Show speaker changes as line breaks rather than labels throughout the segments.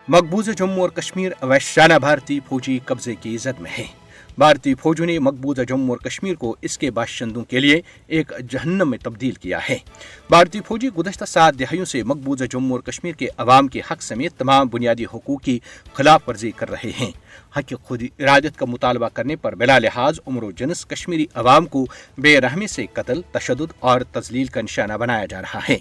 मकबूजा जम्मू और कश्मीर वैश्याना भारतीय फौजी कब्जे की जद में है। भारतीय फौजों ने मकबूजा जम्मू और कश्मीर को इसके बाशिंदों के लिए एक जहन्नम में तब्दील किया है। भारतीय फौजी गुज़श्ता 7 दहाइयों से मकबूजा जम्मू और कश्मीर के अवाम के हक समेत तमाम बुनियादी हुकूक की खिलाफ वर्जी कर रहे हैं। हक खुद इरादत का मुतालबा करने पर बिला लिहाज उम्र जिन्स कश्मीरी अवाम को बेरहमी से कत्ल, तशद्दुद और तजलील का निशाना बनाया जा रहा है।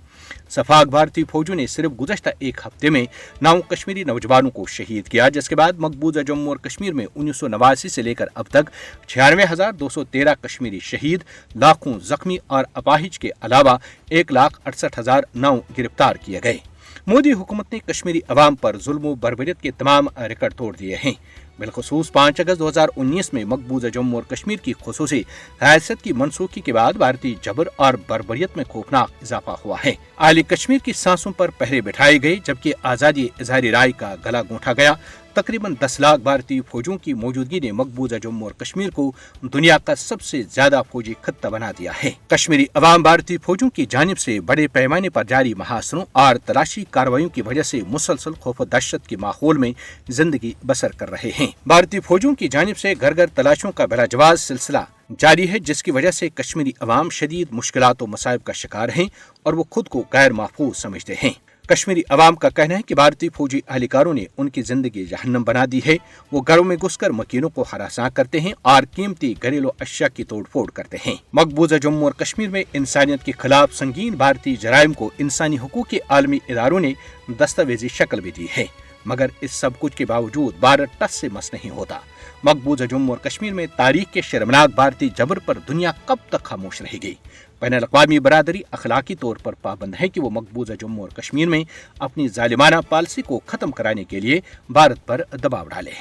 सफाक भारतीय फौजों ने सिर्फ गुज़श्ता एक हफ्ते में 9 कश्मीरी नौजवानों को शहीद किया, जिसके बाद मकबूजा जम्मू और कश्मीर में 1989 से लेकर अब तक 96,213 कश्मीरी शहीद, लाखों जख्मी और अपाहिज के अलावा 1,68,009 गिरफ्तार किए गए। मोदी हुकूमत ने कश्मीरी अवाम पर जुल्म बर्बरियत के तमाम रिकॉर्ड तोड़ दिए हैं। बिलखसूस 5 अगस्त 2019 में मकबूजा जम्मू और कश्मीर की खुसूसी हैसियत की मनसूखी के बाद भारतीय जबर और बर्बरियत में खौफनाक इजाफा हुआ है। आली कश्मीर की सांसों पर पहरे बिठाए गए, जबकि आज़ादी इज़हारी राय का गला घोंटा गया। तकरीबन 10 लाख भारतीय फौजों की मौजूदगी ने मकबूजा जम्मू और कश्मीर को दुनिया का सबसे ज्यादा फौजी खत्ता बना दिया है। कश्मीरी अवाम भारतीय फौजों की जानिब से बड़े पैमाने पर जारी महासरों और तलाशी कार्रवाइयों की वजह से मुसलसल खौफ दहशत के माहौल में जिंदगी बसर कर रहे हैं। भारतीय फौजों की जानिब से घर घर तलाशियों का बिलाजवाज सिलसिला जारी है, जिसकी वजह से कश्मीरी अवाम शदीद मुश्किलात और मसाइब का शिकार हैं और वो खुद को गैर महफूज समझते हैं। कश्मीरी अवाम का कहना है कि भारतीय फौजी अहलकारों ने उनकी जिंदगी जहन्नम बना दी है। वो घरों में घुसकर मकीनों को हरासा करते हैं और कीमती घरेलू अशिया की तोड़ फोड़ करते हैं। मकबूजा जम्मू और कश्मीर में इंसानियत के खिलाफ संगीन भारतीय जराइम को इंसानी हुकूक के आलमी इदारों ने दस्तावेजी शक्ल भी दी है, मगर इस सब कुछ के बावजूद भारत टस से मस नहीं होता। मकबूजा जम्मू और कश्मीर में तारीख के शर्मनाक भारतीय जबर पर दुनिया कब तक खामोश रहेगी। बैनुल-अक़वामी बरादरी अखलाकी तौर पर पाबंद है कि वो मकबूजा जम्मू और कश्मीर में अपनी जालिमाना पॉलिसी को खत्म कराने के लिए भारत पर दबाव डाले।